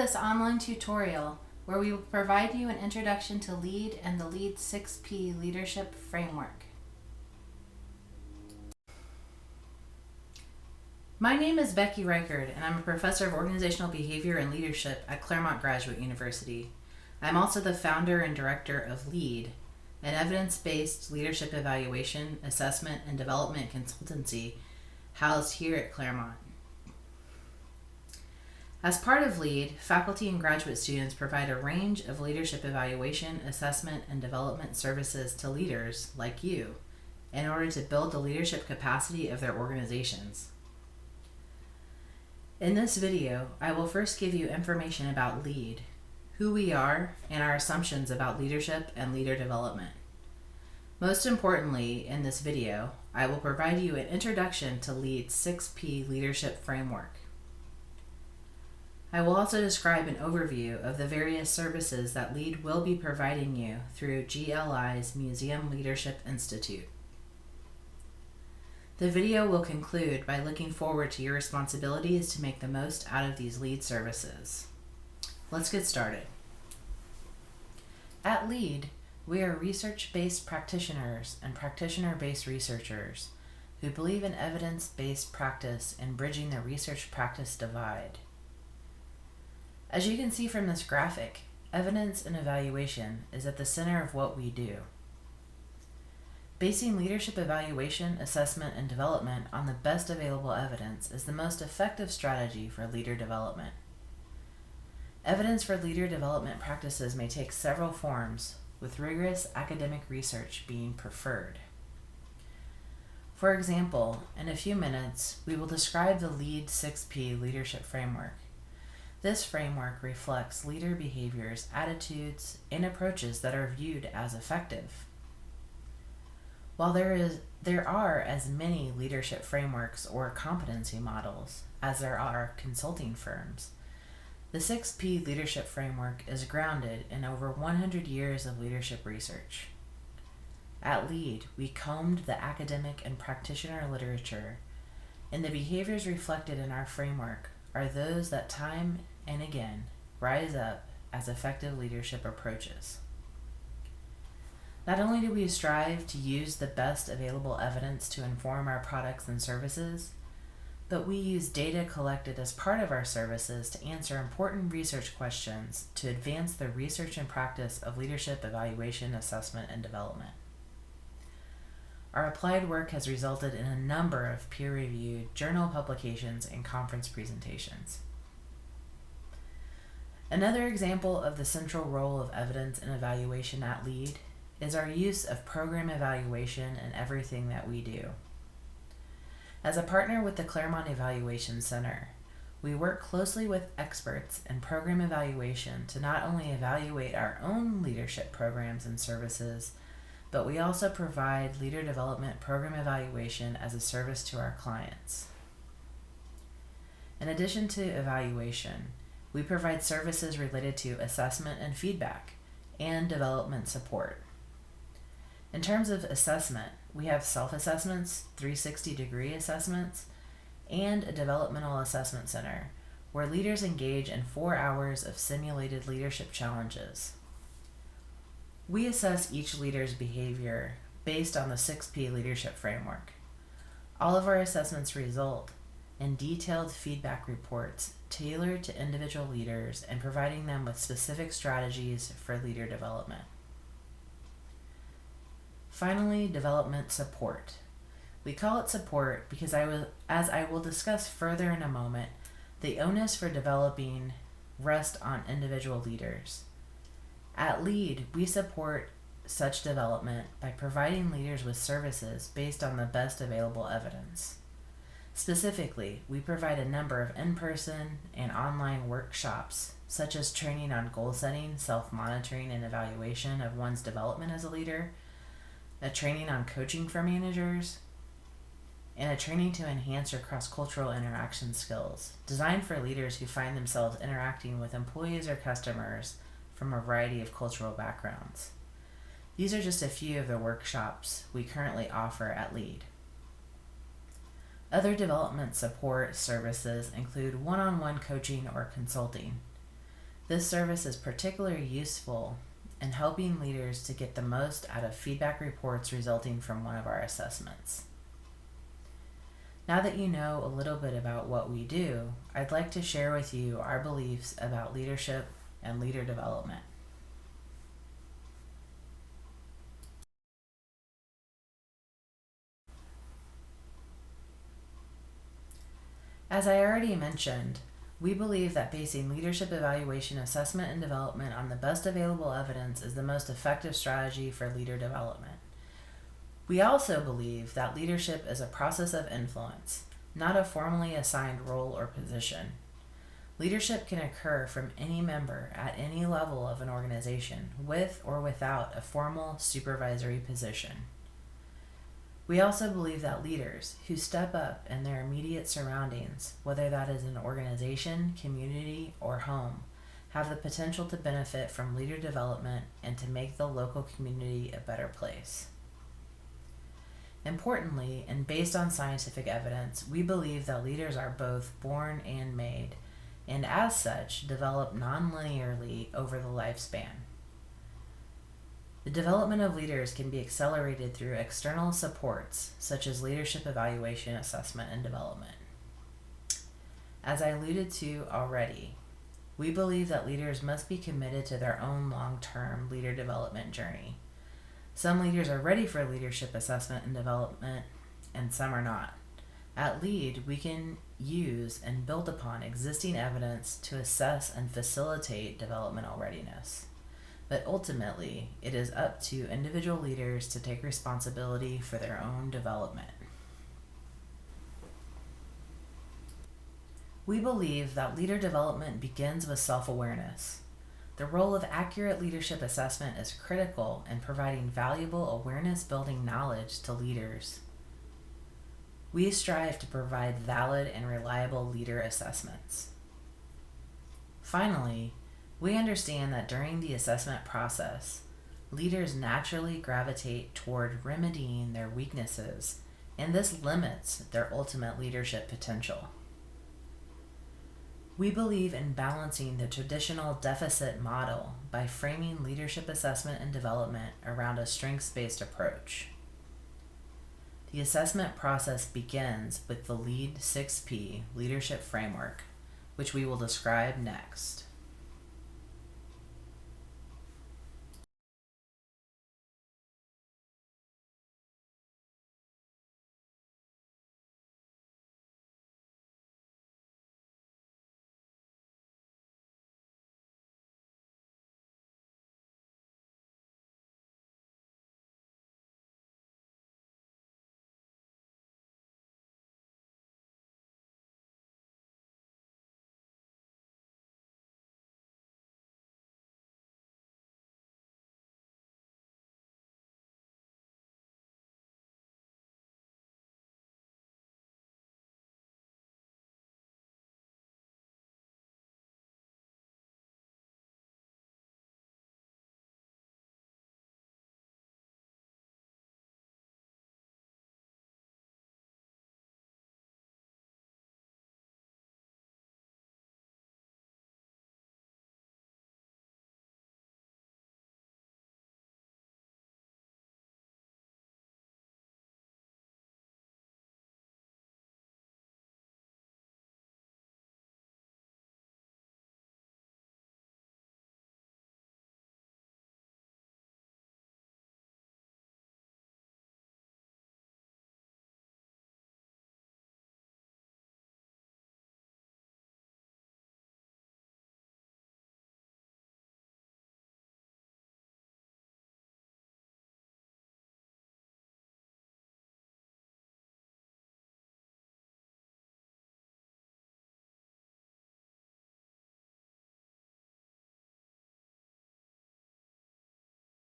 this online tutorial where we will provide you an introduction to LeAD and the LeAD 6P leadership framework. My name is Becky Reichard, and I'm a professor of organizational behavior and leadership at Claremont Graduate University. I'm also the founder and director of LeAD, an evidence-based leadership evaluation, assessment, and development consultancy housed here at Claremont. As part of LeAD, faculty and graduate students provide a range of leadership evaluation, assessment, and development services to leaders like you in order to build the leadership capacity of their organizations. In this video, I will first give you information about LeAD, who we are, and our assumptions about leadership and leader development. Most importantly, in this video, I will provide you an introduction to LeAD's 6P leadership framework. I will also describe an overview of the various services that LeAD will be providing you through GLI's Museum Leadership Institute. The video will conclude by looking forward to your responsibilities to make the most out of these LeAD services. Let's get started. At LeAD, we are research-based practitioners and practitioner-based researchers who believe in evidence-based practice and bridging the research-practice divide. As you can see from this graphic, evidence and evaluation is at the center of what we do. Basing leadership evaluation, assessment, and development on the best available evidence is the most effective strategy for leader development. Evidence for leader development practices may take several forms, with rigorous academic research being preferred. For example, in a few minutes, we will describe the LeAD 6P leadership framework. This framework reflects leader behaviors, attitudes, and approaches that are viewed as effective. While there are as many leadership frameworks or competency models as there are consulting firms, the 6P leadership framework is grounded in over 100 years of leadership research. At LeAD, we combed the academic and practitioner literature, and the behaviors reflected in our framework are those that time and again rise up as effective leadership approaches. Not only do we strive to use the best available evidence to inform our products and services, but we use data collected as part of our services to answer important research questions to advance the research and practice of leadership evaluation, assessment, and development. Our applied work has resulted in a number of peer-reviewed journal publications and conference presentations. Another example of the central role of evidence and evaluation at LeAD is our use of program evaluation in everything that we do. As a partner with the Claremont Evaluation Center, we work closely with experts in program evaluation to not only evaluate our own leadership programs and services, but we also provide leader development program evaluation as a service to our clients. In addition to evaluation, we provide services related to assessment and feedback and development support. In terms of assessment, we have self-assessments, 360-degree assessments, and a developmental assessment center where leaders engage in 4 hours of simulated leadership challenges. We assess each leader's behavior based on the 6P leadership framework. All of our assessments result in detailed feedback reports tailored to individual leaders and providing them with specific strategies for leader development. Finally, development support. We call it support because as I will discuss further in a moment, the onus for developing rests on individual leaders. At LeAD, we support such development by providing leaders with services based on the best available evidence. Specifically, we provide a number of in-person and online workshops, such as training on goal setting, self-monitoring, and evaluation of one's development as a leader, a training on coaching for managers, and a training to enhance your cross-cultural interaction skills, designed for leaders who find themselves interacting with employees or customers from a variety of cultural backgrounds. These are just a few of the workshops we currently offer at LeAD. Other development support services include one-on-one coaching or consulting. This service is particularly useful in helping leaders to get the most out of feedback reports resulting from one of our assessments. Now that you know a little bit about what we do, I'd like to share with you our beliefs about leadership and leader development. As I already mentioned, we believe that basing leadership evaluation, assessment, and development on the best available evidence is the most effective strategy for leader development. We also believe that leadership is a process of influence, not a formally assigned role or position. Leadership can occur from any member at any level of an organization, with or without a formal supervisory position. We also believe that leaders who step up in their immediate surroundings, whether that is an organization, community, or home, have the potential to benefit from leader development and to make the local community a better place. Importantly, and based on scientific evidence, we believe that leaders are both born and made, and as such, develop non-linearly over the lifespan. The development of leaders can be accelerated through external supports, such as leadership evaluation, assessment, and development. As I alluded to already, we believe that leaders must be committed to their own long-term leader development journey. Some leaders are ready for leadership assessment and development, and some are not. At LeAD, we can use and build upon existing evidence to assess and facilitate developmental readiness. But ultimately, it is up to individual leaders to take responsibility for their own development. We believe that leader development begins with self-awareness. The role of accurate leadership assessment is critical in providing valuable awareness-building knowledge to leaders. We strive to provide valid and reliable leader assessments. Finally, we understand that during the assessment process, leaders naturally gravitate toward remedying their weaknesses, and this limits their ultimate leadership potential. We believe in balancing the traditional deficit model by framing leadership assessment and development around a strengths-based approach. The assessment process begins with the LeAD 6P leadership framework, which we will describe next.